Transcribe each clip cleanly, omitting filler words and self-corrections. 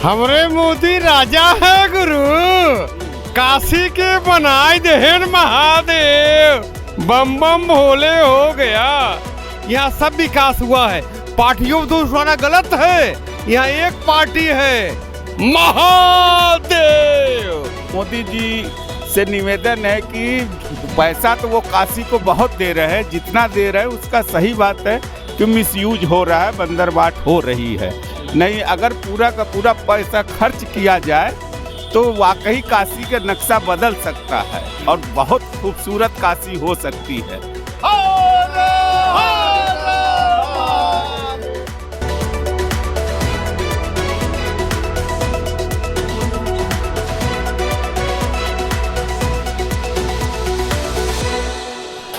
हमरे मोदी राजा है गुरु, काशी के बनाए देहन महादेव, बम बम भोले हो गया। यहाँ सब विकास हुआ है, पार्टियों में दोष होना गलत है। यहाँ एक पार्टी है, महादेव। मोदी जी से निवेदन है कि पैसा तो वो काशी को बहुत दे रहे हैं, जितना दे रहे हैं उसका सही बात है कि मिसयूज हो रहा है, बंदरबाट हो रही है। नहीं, अगर पूरा का पूरा पैसा खर्च किया जाए तो वाकई काशी का नक्शा बदल सकता है और बहुत खूबसूरत काशी हो सकती है।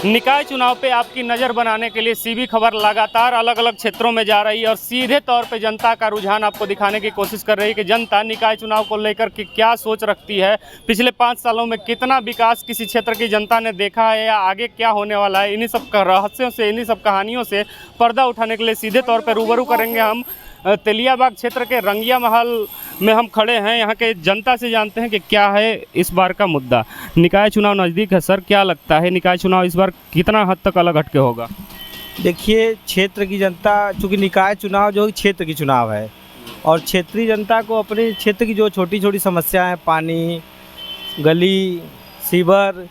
निकाय चुनाव पे आपकी नज़र बनाने के लिए सीबी खबर लगातार अलग अलग क्षेत्रों में जा रही है और सीधे तौर पे जनता का रुझान आपको दिखाने की कोशिश कर रही है कि जनता निकाय चुनाव को लेकर के क्या सोच रखती है, पिछले 5 सालों में कितना विकास किसी क्षेत्र की जनता ने देखा है या आगे क्या होने वाला है। इन्हीं सब रहस्यों से, इन्हीं सब कहानियों से पर्दा उठाने के लिए सीधे तौर पर रूबरू करेंगे हम तेलियाबाग क्षेत्र के रंगिया महल में हम खड़े हैं। यहाँ के जनता से जानते हैं कि क्या है इस बार का मुद्दा। निकाय चुनाव नज़दीक है सर, क्या लगता है निकाय चुनाव इस बार कितना हद तक अलग हटके होगा? देखिए, क्षेत्र की जनता, चूँकि निकाय चुनाव जो क्षेत्र की चुनाव है और क्षेत्रीय जनता को अपने क्षेत्र की जो छोटी छोटी समस्याएं हैं, पानी, गली, सीवर,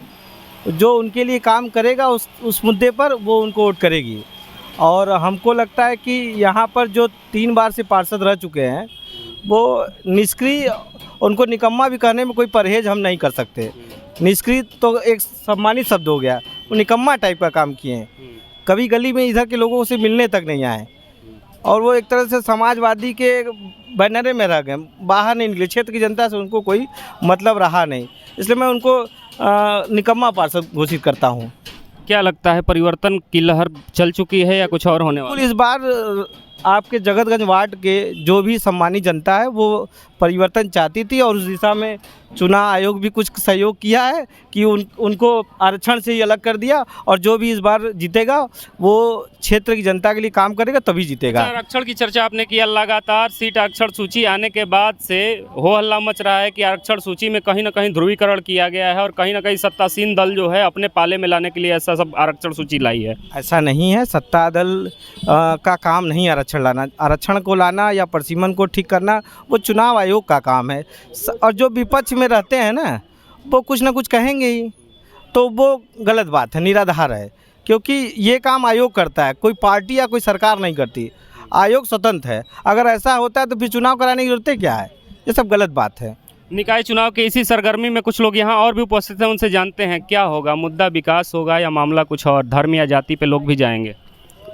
जो उनके लिए काम करेगा उस मुद्दे पर वो उनको वोट करेगी। और हमको लगता है कि यहाँ पर जो 3 बार से पार्षद रह चुके हैं वो निष्क्रिय, उनको निकम्मा भी कहने में कोई परहेज हम नहीं कर सकते। निष्क्रिय तो एक सम्मानित शब्द हो गया, वो निकम्मा टाइप का काम किए हैं। कभी गली में इधर के लोगों से मिलने तक नहीं आए और वो एक तरह से समाजवादी के बैनरे में रह गए, बाहर नहीं निकले। क्षेत्र की जनता से उनको कोई मतलब रहा नहीं, इसलिए मैं उनको निकम्मा पार्षद घोषित करता हूँ। क्या लगता है परिवर्तन की लहर चल चुकी है या कुछ और होने वाला है? इस बार आपके जगतगंज वार्ड के जो भी सम्मानित जनता है वो परिवर्तन चाहती थी और उस दिशा में चुनाव आयोग भी कुछ सहयोग किया है कि उनको आरक्षण से ही अलग कर दिया और जो भी इस बार जीतेगा वो क्षेत्र की जनता के लिए काम करेगा तभी जीतेगा। आरक्षण की चर्चा आपने किया, लगातार सीट आरक्षण सूची आने के बाद से हो हल्ला मच रहा है कि आरक्षण सूची में कहीं ना कहीं ध्रुवीकरण किया गया है और कहीं ना कहीं सत्तासीन दल जो है अपने पाले में लाने के लिए ऐसा सब आरक्षण सूची लाई है। ऐसा नहीं है, सत्ता दल का काम नहीं आरक्षण लाना। आरक्षण को लाना या परिसीमन को ठीक करना वो चुनाव आयोग का काम है। और जो विपक्ष में रहते हैं ना, वो कुछ ना कुछ कहेंगे ही, तो वो गलत बात है, निराधार है, क्योंकि ये काम आयोग करता है, कोई पार्टी या कोई सरकार नहीं करती। आयोग स्वतंत्र है। अगर ऐसा होता है तो फिर चुनाव कराने की जरूरत क्या है? ये सब गलत बात है। निकाय चुनाव के इसी सरगर्मी में कुछ लोग यहाँ और भी उपस्थित हैं, उनसे जानते हैं क्या होगा, मुद्दा विकास होगा या मामला कुछ और, धर्म या जाति पे लोग भी जाएंगे?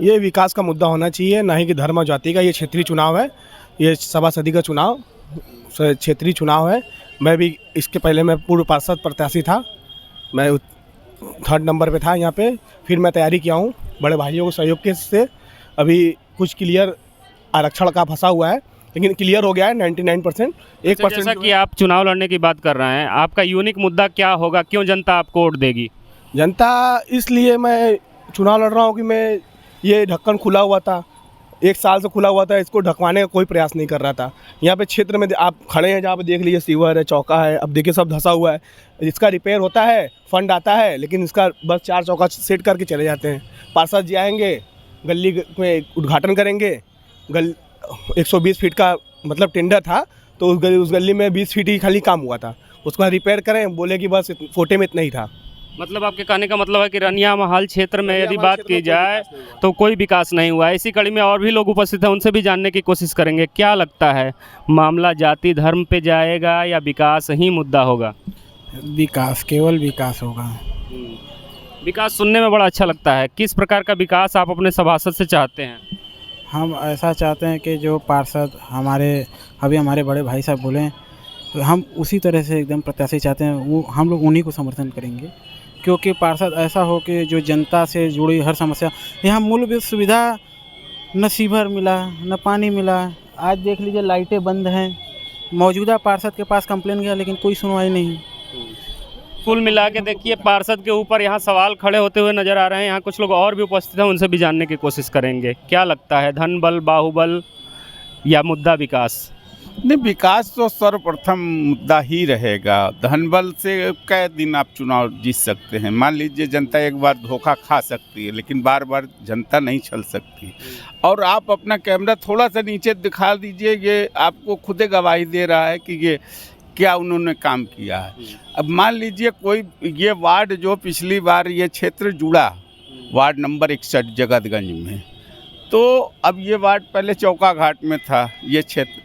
ये विकास का मुद्दा होना चाहिए, ना ही कि धर्म और जाति का। ये क्षेत्रीय चुनाव है, ये सभासदी का चुनाव क्षेत्रीय चुनाव है। मैं भी इसके पहले मैं पूर्व पार्षद प्रत्याशी था, मैं 3rd नंबर पे था यहाँ पे। फिर मैं तैयारी किया हूँ बड़े भाइयों के सहयोग के से। अभी कुछ क्लियर आरक्षण का फंसा हुआ है, लेकिन क्लियर हो गया है 99%। 1% जैसा कि आप चुनाव लड़ने की बात कर रहे हैं, आपका यूनिक मुद्दा क्या होगा, क्यों जनता आपको वोट देगी? जनता इसलिए मैं चुनाव लड़ रहा हूँ कि मैं ये ढक्कन खुला हुआ था, 1 साल से खुला हुआ था, इसको ढकवाने का कोई प्रयास नहीं कर रहा था। यहाँ पे क्षेत्र में आप खड़े हैं, जहाँ पे देख लीजिए सीवर है, चौका है, अब देखिए सब धंसा हुआ है। इसका रिपेयर होता है, फंड आता है, लेकिन इसका बस 4 चौका सेट करके चले जाते हैं। पार्षद जी आएंगे, गली में उद्घाटन करेंगे। 120 फीट का मतलब टेंडर था, तो उस गली में 20 फीट ही खाली काम हुआ था, उसका रिपेयर करें, बोले कि बस फोटे में इतना ही था। मतलब आपके कहने का मतलब है कि रनिया महल क्षेत्र में यदि बात की जाए तो कोई विकास नहीं हुआ है। इसी कड़ी में और भी लोग उपस्थित हैं, उनसे भी जानने की कोशिश करेंगे। क्या लगता है, मामला जाति धर्म पे जाएगा या विकास ही मुद्दा होगा? विकास, केवल विकास होगा। विकास सुनने में बड़ा अच्छा लगता है। किस प्रकार का विकास आप अपने सभासद से चाहते हैं? हम ऐसा चाहते हैं कि जो पार्षद हमारे बड़े भाई साहब बोले, तो हम उसी तरह से एकदम प्रत्याशी चाहते हैं, वो हम लोग उन्हीं को समर्थन करेंगे। क्योंकि पार्षद ऐसा हो कि जो जनता से जुड़ी हर समस्या, यहाँ मूलभूत सुविधा, न सीवर मिला, न पानी मिला। आज देख लीजिए लाइटें बंद हैं। मौजूदा पार्षद के पास कंप्लेन गया लेकिन कोई सुनवाई नहीं। कुल मिला के देखिए, पार्षद के ऊपर यहाँ सवाल खड़े होते हुए नजर आ रहे हैं। यहाँ कुछ लोग और भी उपस्थित हैं, उनसे भी जानने की कोशिश करेंगे। क्या लगता है, धन बल, बाहुबल या मुद्दा विकास? नहीं, विकास तो सर्वप्रथम मुद्दा ही रहेगा। धनबल से कै दिन आप चुनाव जीत सकते हैं? मान लीजिए जनता एक बार धोखा खा सकती है, लेकिन बार बार जनता नहीं छल सकती। और आप अपना कैमरा थोड़ा सा नीचे दिखा दीजिए, ये आपको खुद गवाही दे रहा है कि ये क्या उन्होंने काम किया है। अब मान लीजिए कोई ये वार्ड जो पिछली बार ये क्षेत्र जुड़ा, वार्ड नंबर 61 जगतगंज में, तो अब ये वार्ड पहले चौका घाट में था ये क्षेत्र,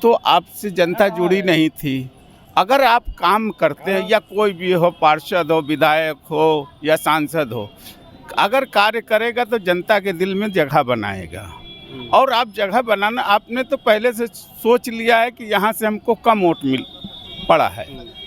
तो आपसे जनता जुड़ी नहीं थी। अगर आप काम करते हैं, या कोई भी हो, पार्षद हो, विधायक हो या सांसद हो, अगर कार्य करेगा तो जनता के दिल में जगह बनाएगा। और आप जगह बनाना, आपने तो पहले से सोच लिया है कि यहाँ से हमको कम वोट मिल पड़ा है,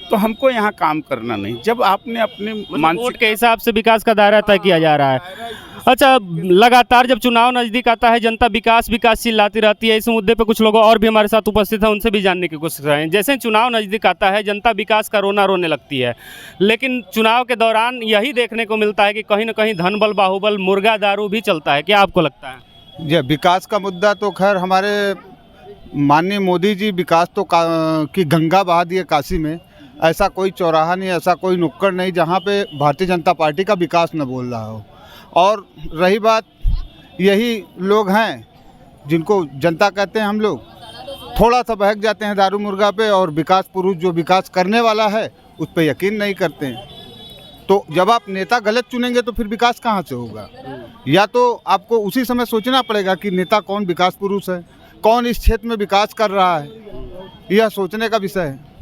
तो हमको यहाँ काम करना नहीं। जब आपने अपने वोट के हिसाब से विकास का दायरा तय किया जा रहा है। अच्छा, लगातार जब चुनाव नज़दीक आता है जनता विकास विकास चिल्लाती रहती है। इस मुद्दे पे कुछ लोग और भी हमारे साथ उपस्थित हैं, उनसे भी जानने की कोशिश करें। जैसे चुनाव नज़दीक आता है जनता विकास का रोना रोने लगती है, लेकिन चुनाव के दौरान यही देखने को मिलता है कि कहीं ना कहीं धनबल बाहुबल मुर्गा दारू भी चलता है। क्या आपको लगता है? ये विकास का मुद्दा तो खैर हमारे माननीय मोदी जी विकास तो की गंगा बहा दिए काशी में। ऐसा कोई चौराहा नहीं, ऐसा कोई नुक्कड़ नहीं जहाँ पे भारतीय जनता पार्टी का विकास न बोल रहा हो। और रही बात, यही लोग हैं जिनको जनता कहते हैं हम लोग, थोड़ा सा बहक जाते हैं दारू मुर्गा पे, और विकास पुरुष जो विकास करने वाला है उस पर यकीन नहीं करते हैं। तो जब आप नेता गलत चुनेंगे तो फिर विकास कहाँ से होगा? या तो आपको उसी समय सोचना पड़ेगा कि नेता कौन विकास पुरुष है, कौन इस क्षेत्र में विकास कर रहा है, यह सोचने का विषय है।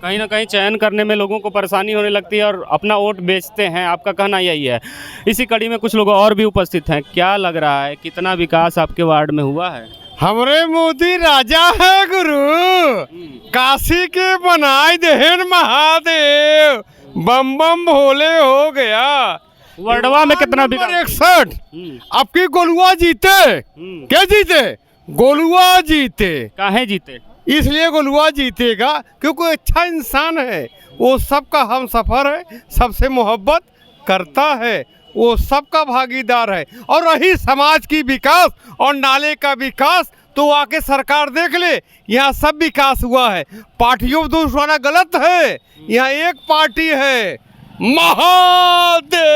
कहीं ना कहीं चयन करने में लोगों को परेशानी होने लगती है और अपना वोट बेचते हैं, आपका कहना यही है। इसी कड़ी में कुछ लोग और भी उपस्थित हैं। क्या लग रहा है, कितना विकास आपके वार्ड में हुआ है? हमरे मोदी राजा है गुरु, काशी के बनाए देहन महादेव, बम बम भोले हो गया। वर्डवा में कितना विकास? 61। आपकी गोलुआ जीते। क्या जीते? गोलुआ जीते। काहे जीते? इसलिए गोलुआ जीतेगा क्योंकि अच्छा इंसान है, वो सबका हम सफ़र है, सबसे मोहब्बत करता है, वो सबका भागीदार है। और रही समाज की विकास और नाले का विकास, तो आके सरकार देख ले, यहाँ सब विकास हुआ है। पार्टियों में दोष होना गलत है, यहाँ एक पार्टी है, महादेव।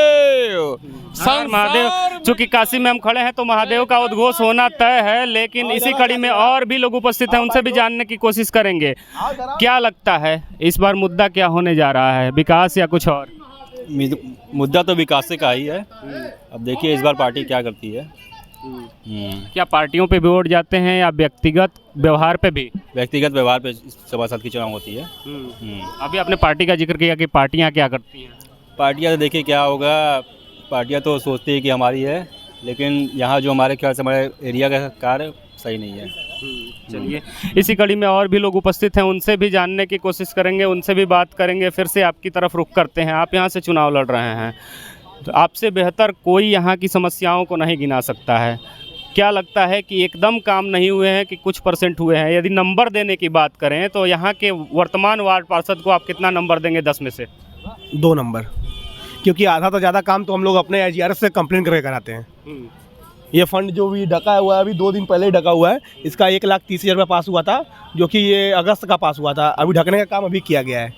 महादेव, चूंकि काशी में हम खड़े हैं तो महादेव का उद्घोष होना तय है, लेकिन इसी कड़ी में और भी लोग उपस्थित हैं, उनसे भी जानने की कोशिश करेंगे। क्या लगता है इस बार मुद्दा क्या होने जा रहा है, विकास या कुछ और? मुद्दा तो विकास का ही है। अब देखिए इस बार पार्टी क्या करती है। क्या पार्टियों पे भी वोट जाते हैं या व्यक्तिगत व्यवहार पे भी? व्यक्तिगत व्यवहार पे सभासद की चुनाव होती है। अभी आपने पार्टी का जिक्र किया कि पार्टियां क्या करती हैं। पार्टियां तो देखिए क्या होगा, पार्टियां तो सोचती है कि हमारी है, लेकिन यहाँ जो हमारे ख्याल से हमारे एरिया का कार्य सही नहीं है। चलिए, इसी कड़ी में और भी लोग उपस्थित हैं, उनसे भी जानने की कोशिश करेंगे, उनसे भी बात करेंगे। फिर से आपकी तरफ रुख करते हैं। आप यहाँ से चुनाव लड़ रहे हैं, तो आपसे बेहतर कोई यहाँ की समस्याओं को नहीं गिना सकता है। क्या लगता है कि एकदम काम नहीं हुए हैं कि कुछ परसेंट हुए हैं? यदि नंबर देने की बात करें तो यहाँ के वर्तमान वार्ड पार्षद को आप कितना नंबर देंगे 10 में से? 2 नंबर, क्योंकि आधा तो ज़्यादा काम तो हम लोग अपने IGRS से कंप्लेन करके कराते हैं। ये फंड जो भी डका हुआ है, अभी 2 दिन पहले ही डका हुआ है, इसका 1,30,000 रुपये पास हुआ था, जो कि ये अगस्त का पास हुआ था। अभी ढकने का काम अभी किया गया है।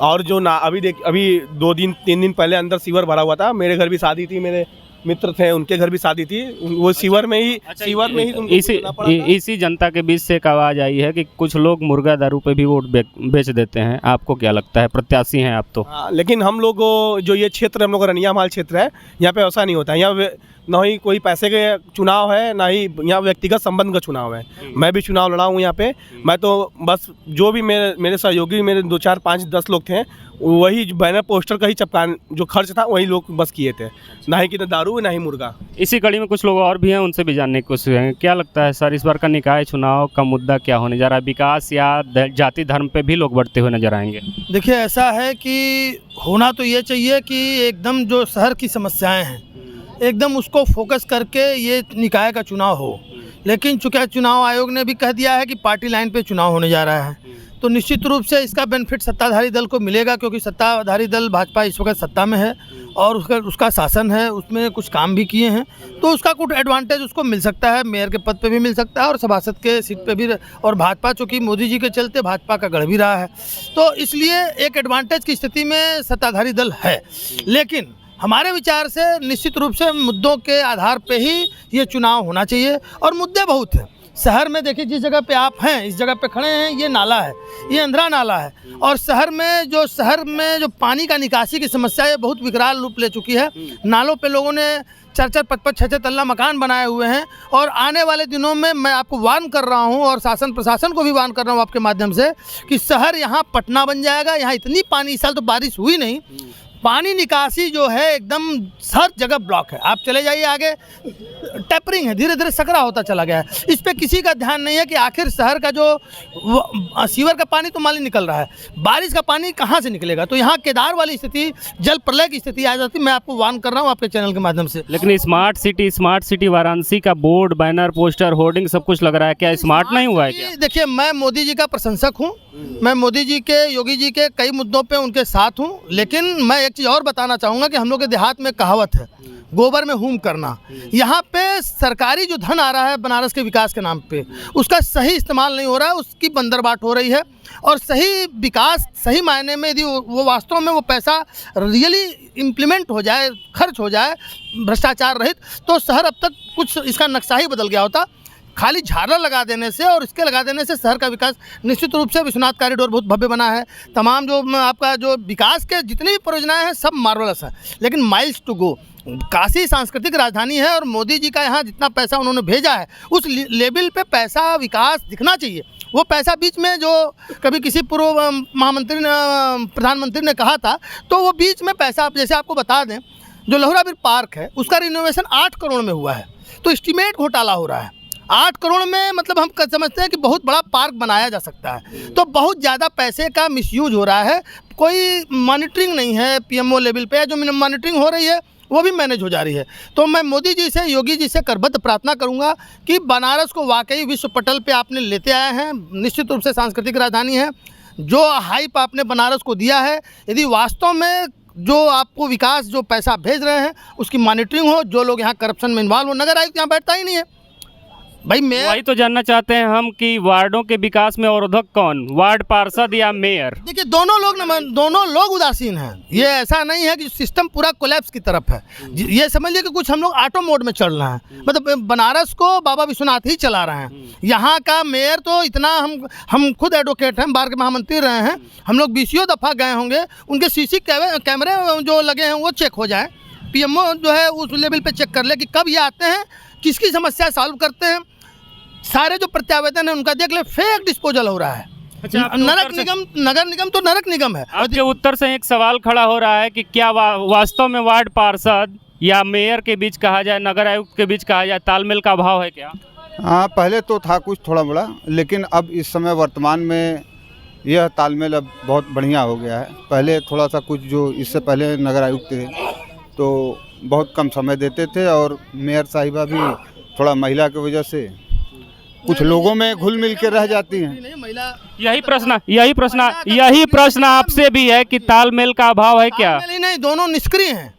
और जो ना अभी 2-3 दिन पहले अंदर सीवर भरा हुआ था। मेरे घर भी शादी थी, मेरे मित्र थे, उनके घर भी शादी थी, वो सीवर में ही इसी जनता के बीच से एक आवाज़ आई है कि कुछ लोग मुर्गा दारू पे भी वोट बेच देते हैं। आपको क्या लगता है? प्रत्याशी हैं आप तो। हाँ, लेकिन हम लोग जो ये क्षेत्र, हम लोग रनिया माल क्षेत्र है, यहाँ पे ऐसा नहीं होता है। यहाँ ना ही कोई पैसे के चुनाव है, ना ही यहाँ व्यक्तिगत संबंध का चुनाव है। मैं भी चुनाव लड़ा हूँ यहाँ पे। मैं तो बस जो भी मेरे सहयोगी, मेरे 2, 4, 5, 10 लोग थे, वही बैनर पोस्टर का ही चपकान जो खर्च था वही लोग बस किए थे, ना ही कि दारू ना ही मुर्गा। इसी कड़ी में कुछ लोग और भी हैं, उनसे भी जानने की कोशिश करेंगे। क्या लगता है सर, इस बार का निकाय चुनाव का मुद्दा क्या होने जा रहा है? विकास या जाति धर्म पे भी लोग बढ़ते हुए नजर आएंगे? देखिए, ऐसा है कि होना तो ये चाहिए कि एकदम जो शहर की समस्याएं हैं एकदम उसको फोकस करके ये निकाय का चुनाव हो, लेकिन चूँकि चुनाव आयोग ने भी कह दिया है कि पार्टी लाइन पे चुनाव होने जा रहा है, तो निश्चित रूप से इसका बेनिफिट सत्ताधारी दल को मिलेगा, क्योंकि सत्ताधारी दल भाजपा इस वक्त सत्ता में है और उसका शासन है, उसमें कुछ काम भी किए हैं, तो उसका कुछ एडवांटेज उसको मिल सकता है। मेयर के पद पे भी मिल सकता है और सभासद के सीट पे भी। और भाजपा चूँकि मोदी जी के चलते भाजपा का गढ़ भी रहा है, तो इसलिए एक एडवांटेज की स्थिति में सत्ताधारी दल है। लेकिन हमारे विचार से निश्चित रूप से मुद्दों के आधार पे ही ये चुनाव होना चाहिए, और मुद्दे बहुत हैं। शहर में देखिए, जिस जगह पे आप हैं, इस जगह पे खड़े हैं, ये नाला है, ये अंधरा नाला है, और शहर में जो पानी का निकासी की समस्या है बहुत विकराल रूप ले चुकी है। नालों पे लोगों ने 4-4, 5-5, 6-6 तल्ला मकान बनाए हुए हैं, और आने वाले दिनों में मैं आपको वार्न कर रहा हूं, और शासन प्रशासन को भी वार्न कर रहा हूं आपके माध्यम से, कि शहर यहाँ पटना बन जाएगा। यहाँ इतनी पानी, इस साल तो बारिश हुई नहीं, पानी निकासी जो है एकदम हर जगह ब्लॉक है। आप चले जाइए आगे, टेपरिंग है, धीरे धीरे सकरा होता चला गया है। इस पे किसी का ध्यान नहीं है कि आखिर शहर का जो सीवर का पानी तो मान ली निकल रहा है, बारिश का पानी कहाँ से निकलेगा। तो यहाँ केदार वाली स्थिति, जल प्रलय की स्थिति आ जाती। मैं आपको वार्न कर रहा हूँ आपके चैनल के माध्यम से। लेकिन स्मार्ट सिटी वाराणसी का बोर्ड, बैनर, पोस्टर, होर्डिंग सब कुछ लग रहा है, क्या स्मार्ट नहीं हुआ है क्या? देखिए, मैं मोदी जी का प्रशंसक हूँ, मैं मोदी जी के, योगी जी के कई मुद्दों पे उनके साथ हूँ। लेकिन मैं एक चीज़ और बताना चाहूँगा कि हम लोग के देहात में कहावत है, गोबर में हूम करना। यहाँ पे सरकारी जो धन आ रहा है बनारस के विकास के नाम पे, उसका सही इस्तेमाल नहीं हो रहा है, उसकी बंदरबाट हो रही है। और सही विकास, सही मायने में यदि वो वास्तव में वो पैसा रियली इम्प्लीमेंट हो जाए, खर्च हो जाए भ्रष्टाचार रहित, तो शहर अब तक कुछ इसका नक्शा ही बदल गया होता। खाली झालर लगा देने से और इसके लगा देने से शहर का विकास निश्चित रूप से, विश्वनाथ कॉरिडोर बहुत भव्य बना है, तमाम जो आपका जो विकास के जितनी भी परियोजनाएं हैं सब मार्वलस है। लेकिन माइल्स टू गो, काशी सांस्कृतिक राजधानी है, और मोदी जी का यहाँ जितना पैसा उन्होंने भेजा है उस लेवल पे पैसा विकास दिखना चाहिए। वो पैसा बीच में जो कभी किसी पूर्व महामंत्री ने, प्रधानमंत्री ने कहा था, तो वो बीच में पैसा, जैसे आपको बता दें, जो लहुराबीर पार्क है उसका रिनोवेशन 8 करोड़ में हुआ है, तो एस्टीमेट घोटाला हो रहा है। 8 करोड़ में मतलब हम समझते हैं कि बहुत बड़ा पार्क बनाया जा सकता है, तो बहुत ज़्यादा पैसे का मिसयूज हो रहा है। कोई मॉनिटरिंग नहीं है पीएमओ लेवल पे, जो मॉनिटरिंग हो रही है वो भी मैनेज हो जा रही है। तो मैं मोदी जी से, योगी जी से करबद्ध प्रार्थना करूंगा कि बनारस को वाकई विश्व पटल पे आपने लेते आए हैं। निश्चित रूप से सांस्कृतिक राजधानी है, जो हाइप आपने बनारस को दिया है, यदि वास्तव में जो आपको विकास, जो पैसा भेज रहे हैं उसकी मॉनिटरिंग हो, जो लोग यहाँ करप्शन में इन्वॉल्व हो, नगर आयुक्त यहाँ बैठता ही नहीं है भाई। वही तो जानना चाहते हैं हम कि वार्डों के विकास में अवरोधक कौन, वार्ड पार्षद या मेयर? देखिए, दोनों लोग उदासीन हैं। ये ऐसा नहीं है कि सिस्टम पूरा कोलैप्स की तरफ है। ये समझिए कि कुछ हम लोग ऑटो मोड में चल रहे हैं, मतलब बनारस को बाबा विश्वनाथ ही चला रहे हैं। यहाँ का मेयर तो इतना, हम खुद एडवोकेट हैं, बार के महामंत्री रहे हैं, हम लोग 20 दफ़ा गए होंगे, उनके सीसी कैमरे जो लगे हैं वो चेक हो जाए, पीएमओ जो है उस लेवल पे चेक कर ले कि कब ये आते हैं, किसकी समस्या सॉल्व करते हैं। सारे जो प्रत्यावेदन है उनका देख ले, फेक डिस्पोजल हो रहा है। अच्छा, नगर निगम तो नरक निगम है। आपके उत्तर से एक सवाल खड़ा हो रहा है कि क्या वास्तव में वार्ड पार्षद या मेयर के बीच कहा जाए, नगर आयुक्त के बीच कहा जाए, तालमेल का अभाव है क्या? हाँ, पहले तो था कुछ थोड़ा बड़ा, लेकिन अब इस समय वर्तमान में यह तालमेल अब बहुत बढ़िया हो गया है। पहले थोड़ा सा कुछ, जो इससे पहले नगर आयुक्त थे तो बहुत कम समय देते थे, और मेयर साहिबा भी थोड़ा महिला की वजह से कुछ लोगों में घुल मिल के रह जाती हैं। यही प्रश्न आपसे भी है कि तालमेल का अभाव है क्या? नहीं, दोनों निष्क्रिय हैं।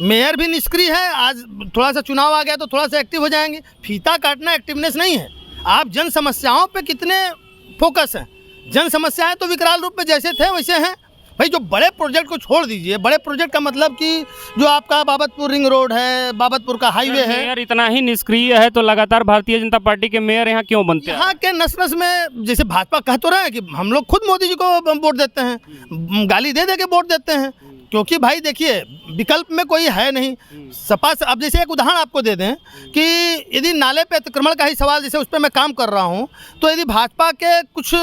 मेयर भी निष्क्रिय है। आज थोड़ा सा चुनाव आ गया तो थोड़ा सा एक्टिव हो जाएंगे। फीता काटना एक्टिवनेस नहीं है। आप जन समस्याओं पे कितने फोकस हैं। जन समस्याएं तो विकराल रूप में जैसे थे वैसे हैं भाई। जो बड़े प्रोजेक्ट को छोड़ दीजिए, बड़े प्रोजेक्ट का मतलब कि जो आपका बाबतपुर रिंग रोड है, बाबतपुर का हाईवे है। मेयर इतना ही निष्क्रिय है तो लगातार भारतीय जनता पार्टी के मेयर यहाँ क्यों बनते हैं? यहाँ के नस नस में, जैसे भाजपा कह तो रहे हैं कि हम लोग खुद मोदी जी को वोट देते हैं, गाली दे के वोट देते हैं, क्योंकि भाई देखिए विकल्प में कोई है नहीं। सपा से, अब जैसे एक उदाहरण आपको दे दें कि यदि नाले पे अतिक्रमण का ही सवाल, जैसे उस पर मैं काम कर रहा हूँ, तो यदि भाजपा के कुछ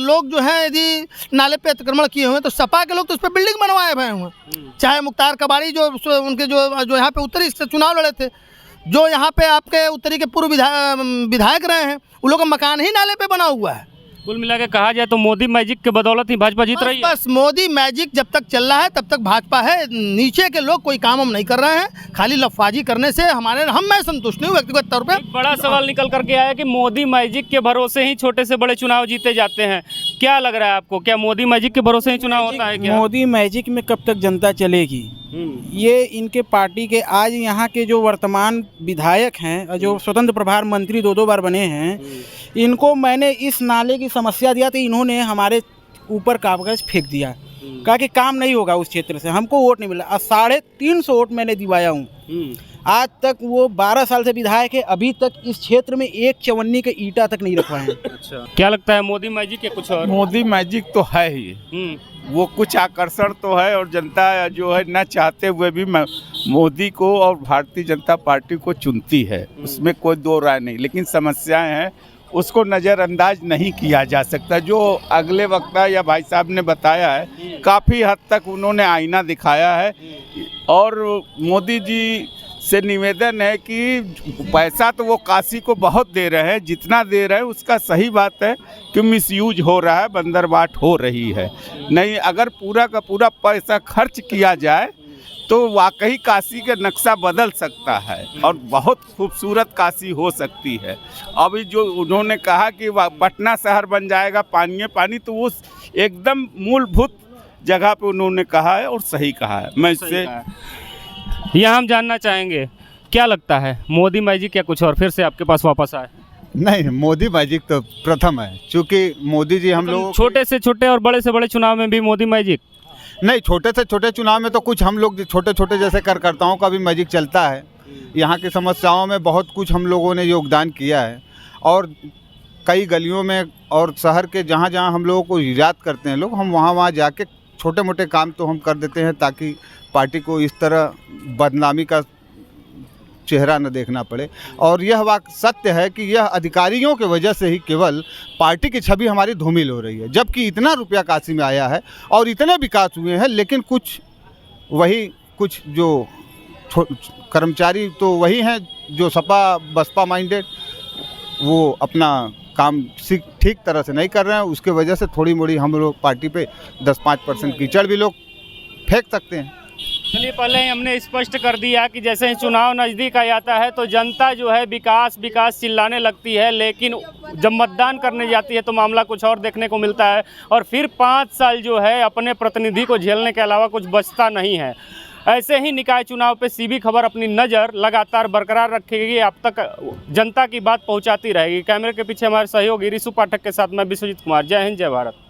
लोग जो हैं यदि नाले पे अतिक्रमण किए हुए हैं, तो सपा के लोग तो उस पर बिल्डिंग बनवाए हुए हैं। चाहे मुख्तार कबाड़ी जो उनके जो यहाँ पे उत्तरी से चुनाव लड़े थे, जो यहाँ पे आपके उत्तरी के पूर्व विधायक रहे हैं, उन लोगों का मकान ही नाले पे बना हुआ है। कुल मिला के कहा जाए तो मोदी मैजिक के बदौलत ही भाजपा जीत रही है। बस बस मैजिक जब तक चल रहा है तब तक भाजपा है। नीचे के लोग कोई काम हम नहीं कर रहे हैं, खाली लफाजी करने से मैं संतुष्ट नहीं हूँ व्यक्तिगत तौर पे। एक बड़ा सवाल निकल करके आया कि मोदी मैजिक के भरोसे ही छोटे से बड़े चुनाव जीते जाते हैं। क्या लग रहा है आपको, क्या मोदी मैजिक के भरोसे ही चुनाव होता है क्या? मोदी मैजिक में कब तक जनता चलेगी? ये इनके पार्टी के आज यहाँ के जो वर्तमान विधायक हैं और जो स्वतंत्र प्रभार मंत्री 2-2 बार बने हैं, इनको मैंने इस नाले की समस्या दिया तो इन्होंने हमारे ऊपर कागज फेंक दिया, कहा कि काम नहीं होगा उस क्षेत्र से, हमको वोट नहीं मिला। और 350 वोट मैंने दिवाया हूँ। आज तक वो 12 साल से विधायक है, अभी तक इस क्षेत्र में एक चवन्नी के ईटा तक नहीं रखवाए हैं। अच्छा, क्या लगता है मोदी मैजिक या कुछ और? मोदी मैजिक तो है ही, वो कुछ आकर्षण तो है और जनता जो है न चाहते हुए भी मोदी को और भारतीय जनता पार्टी को चुनती है, उसमें कोई दो राय नहीं। लेकिन समस्याएं हैं, उसको नज़रअंदाज नहीं किया जा सकता। जो अगले वक्ता या भाई साहब ने बताया है, काफ़ी हद तक उन्होंने आईना दिखाया है। और मोदी जी से निवेदन है कि पैसा तो वो काशी को बहुत दे रहे हैं, जितना दे रहे हैं उसका सही बात है कि मिसयूज हो रहा है, बंदरबाट हो रही है। नहीं, अगर पूरा का पूरा पैसा खर्च किया जाए तो वाकई काशी का नक्शा बदल सकता है और बहुत खूबसूरत काशी हो सकती है। अभी जो उन्होंने कहा कि पटना शहर बन जाएगा पानी, तो उस एकदम मूलभूत जगह पे उन्होंने कहा है और सही कहा है। मैं इससे यहाँ हम जानना चाहेंगे, क्या लगता है मोदी मैजिक या कुछ और फिर से आपके पास वापस आए? नहीं, मोदी मैजिक तो प्रथम है, क्योंकि मोदी जी हम लोग छोटे से छोटे और बड़े से बड़े चुनाव में भी मोदी मैजिक नहीं, छोटे से छोटे चुनाव में तो कुछ हम लोग छोटे छोटे जैसे कार्यकर्ताओं का भी मैजिक चलता है। यहाँ की समस्याओं में बहुत कुछ हम लोगों ने योगदान किया है और कई गलियों में और शहर के जहाँ जहाँ हम लोगों को याद करते हैं लोग, हम वहाँ जाके छोटे मोटे काम तो हम कर देते हैं ताकि पार्टी को इस तरह बदनामी का चेहरा न देखना पड़े। और यह बात सत्य है कि यह अधिकारियों की वजह से ही केवल पार्टी की छवि हमारी धूमिल हो रही है, जबकि इतना रुपया काशी में आया है और इतने विकास हुए हैं, लेकिन कुछ जो कर्मचारी तो वही हैं जो सपा बसपा माइंडेड, वो अपना काम ठीक तरह से नहीं कर रहे हैं। उसके वजह से थोड़ी मोड़ी हम लोग पार्टी पे 10-5% कीचड़ भी लोग फेंक सकते हैं। चलिए, पहले ही हमने स्पष्ट कर दिया कि जैसे ही चुनाव नज़दीक आ जाता है तो जनता जो है विकास विकास चिल्लाने लगती है, लेकिन जब मतदान करने जाती है तो मामला कुछ और देखने को मिलता है और फिर 5 साल जो है अपने प्रतिनिधि को झेलने के अलावा कुछ बचता नहीं है। ऐसे ही निकाय चुनाव पे सीबी खबर अपनी नज़र लगातार बरकरार रखेगी, अब तक जनता की बात पहुंचाती रहेगी। कैमरे के पीछे हमारे सहयोगी रिशु पाठक के साथ मैं विश्वजीत कुमार। जय हिंद, जय भारत।